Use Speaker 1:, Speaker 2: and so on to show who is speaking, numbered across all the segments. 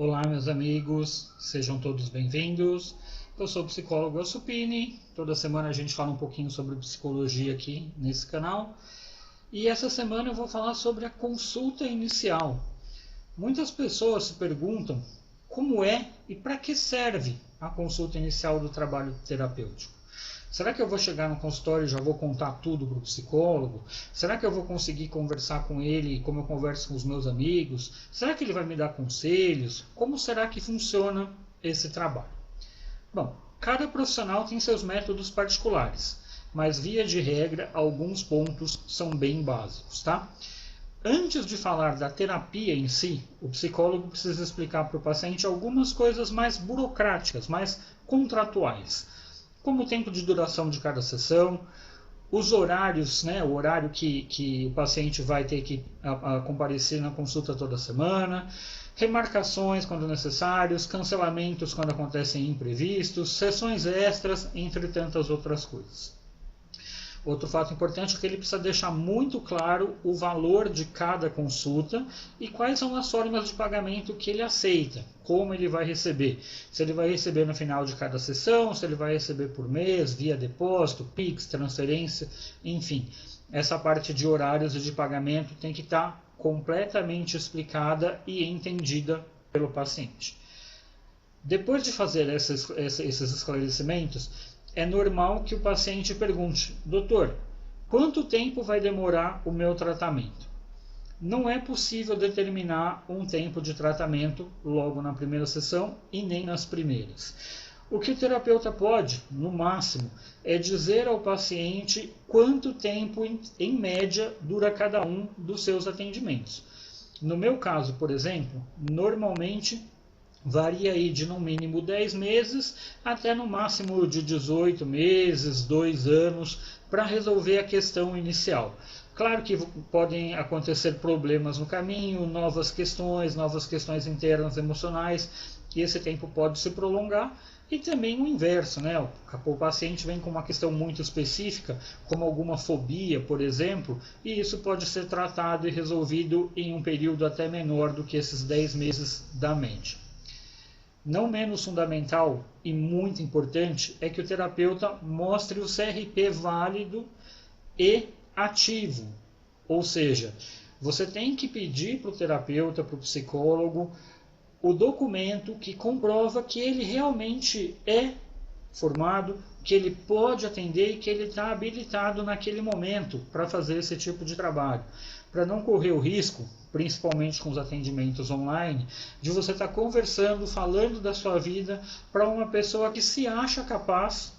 Speaker 1: Olá, meus amigos, sejam todos bem-vindos. Eu sou o psicólogo Elcio Pini. Toda semana a gente fala um pouquinho sobre psicologia aqui nesse canal. E essa semana eu vou falar sobre a consulta inicial. Muitas pessoas se perguntam como é e para que serve a consulta inicial do trabalho terapêutico. Será que eu vou chegar no consultório e já vou contar tudo para o psicólogo? Será que eu vou conseguir conversar com ele como eu converso com os meus amigos? Será que ele vai me dar conselhos? Como será que funciona esse trabalho? Bom, cada profissional tem seus métodos particulares, mas via de regra, alguns pontos são bem básicos, tá? Antes de falar da terapia em si, o psicólogo precisa explicar para o paciente algumas coisas mais burocráticas, mais contratuais, como o tempo de duração de cada sessão, os horários, o horário que o paciente vai ter que comparecer na consulta toda semana, remarcações quando necessários, cancelamentos quando acontecem imprevistos, sessões extras, entre tantas outras coisas. Outro fato importante é que ele precisa deixar muito claro o valor de cada consulta e quais são as formas de pagamento que ele aceita, como ele vai receber. Se ele vai receber no final de cada sessão, se ele vai receber por mês, via depósito, Pix, transferência, enfim. Essa parte de horários e de pagamento tem que estar completamente explicada e entendida pelo paciente. Depois de fazer esses esclarecimentos, é normal que o paciente pergunte: doutor, quanto tempo vai demorar o meu tratamento? Não é possível determinar um tempo de tratamento logo na primeira sessão e nem nas primeiras. O que o terapeuta pode, no máximo, é dizer ao paciente quanto tempo, em média, dura cada um dos seus atendimentos. No meu caso, por exemplo, normalmente varia aí de no mínimo 10 meses até no máximo de 18 meses, 2 anos, para resolver a questão inicial. Claro que podem acontecer problemas no caminho, novas questões internas emocionais, e esse tempo pode se prolongar. E também o inverso, o paciente vem com uma questão muito específica, como alguma fobia, por exemplo, e isso pode ser tratado e resolvido em um período até menor do que esses 10 meses da média. Não menos fundamental e muito importante é que o terapeuta mostre o CRP válido e ativo. Ou seja, você tem que pedir para o terapeuta, para o psicólogo, o documento que comprova que ele realmente é formado, que ele pode atender e que ele está habilitado naquele momento para fazer esse tipo de trabalho. Para não correr o risco, principalmente com os atendimentos online, de você estar conversando, falando da sua vida para uma pessoa que se acha capaz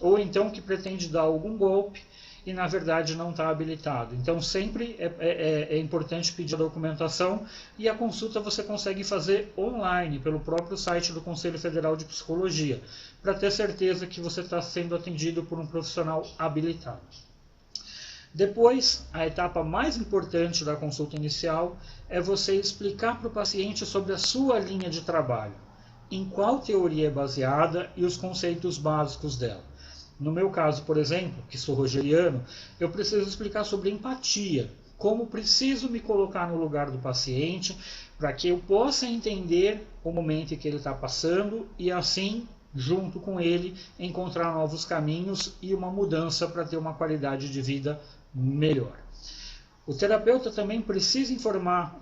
Speaker 1: ou então que pretende dar algum golpe e na verdade não está habilitado. Então sempre é importante pedir a documentação, e a consulta você consegue fazer online pelo próprio site do Conselho Federal de Psicologia, para ter certeza que você está sendo atendido por um profissional habilitado. Depois, a etapa mais importante da consulta inicial é você explicar para o paciente sobre a sua linha de trabalho, em qual teoria é baseada e os conceitos básicos dela. No meu caso, por exemplo, que sou rogeriano, eu preciso explicar sobre empatia, como preciso me colocar no lugar do paciente para que eu possa entender o momento em que ele está passando e assim, junto com ele, encontrar novos caminhos e uma mudança para ter uma qualidade de vida melhor. O terapeuta também precisa informar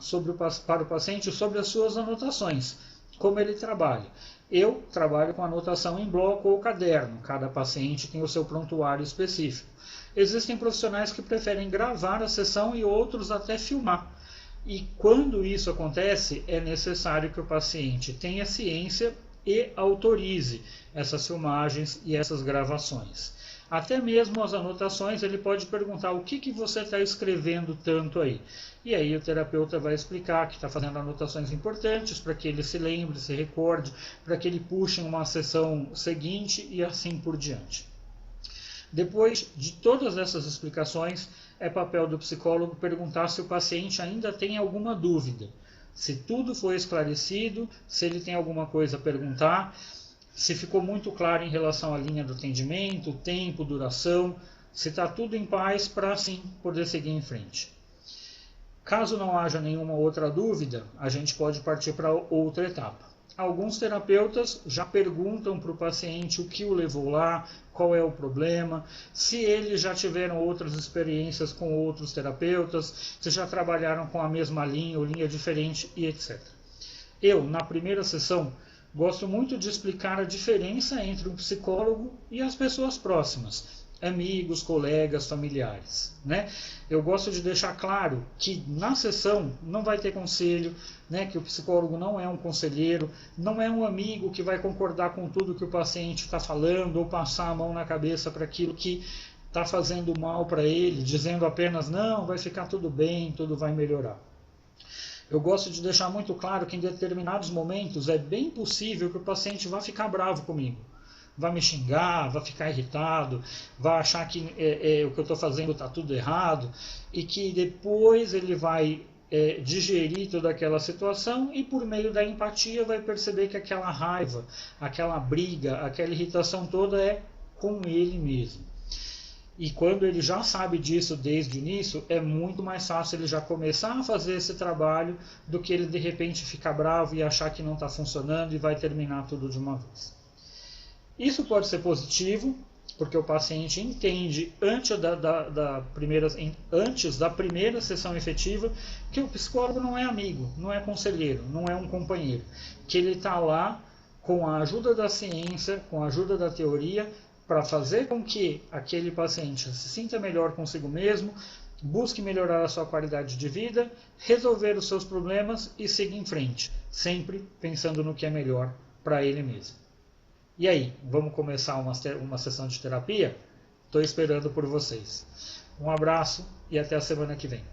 Speaker 1: para o paciente sobre as suas anotações, como ele trabalha. Eu trabalho com anotação em bloco ou caderno, cada paciente tem o seu prontuário específico. Existem profissionais que preferem gravar a sessão e outros até filmar. E quando isso acontece, é necessário que o paciente tenha ciência e autorize essas filmagens e essas gravações. Até mesmo as anotações, ele pode perguntar: o que você está escrevendo tanto aí? E aí o terapeuta vai explicar que está fazendo anotações importantes para que ele se lembre, se recorde, para que ele puxe em uma sessão seguinte e assim por diante. Depois de todas essas explicações, é papel do psicólogo perguntar se o paciente ainda tem alguma dúvida, se tudo foi esclarecido, se ele tem alguma coisa a perguntar, se ficou muito claro em relação à linha do atendimento, tempo, duração, se está tudo em paz para assim poder seguir em frente. Caso não haja nenhuma outra dúvida, a gente pode partir para outra etapa. Alguns terapeutas já perguntam para o paciente o que o levou lá, qual é o problema, se eles já tiveram outras experiências com outros terapeutas, se já trabalharam com a mesma linha ou linha diferente e etc. Eu, na primeira sessão, gosto muito de explicar a diferença entre um psicólogo e as pessoas próximas, amigos, colegas, familiares, né? Eu gosto de deixar claro que na sessão não vai ter conselho, né? Que o psicólogo não é um conselheiro, não é um amigo que vai concordar com tudo que o paciente está falando ou passar a mão na cabeça para aquilo que está fazendo mal para ele, dizendo apenas não, vai ficar tudo bem, tudo vai melhorar. Eu gosto de deixar muito claro que em determinados momentos é bem possível que o paciente vá ficar bravo comigo, vai me xingar, vai ficar irritado, vai achar que o que eu estou fazendo está tudo errado, e que depois ele vai digerir toda aquela situação e por meio da empatia vai perceber que aquela raiva, aquela briga, aquela irritação toda é com ele mesmo. E quando ele já sabe disso desde o início, é muito mais fácil ele já começar a fazer esse trabalho do que ele de repente ficar bravo e achar que não está funcionando e vai terminar tudo de uma vez. Isso pode ser positivo, porque o paciente entende antes da primeira sessão efetiva que o psicólogo não é amigo, não é conselheiro, não é um companheiro, que ele está lá com a ajuda da ciência, com a ajuda da teoria, para fazer com que aquele paciente se sinta melhor consigo mesmo, busque melhorar a sua qualidade de vida, resolver os seus problemas e seguir em frente, sempre pensando no que é melhor para ele mesmo. E aí, vamos começar uma sessão de terapia? Estou esperando por vocês. Um abraço e até a semana que vem.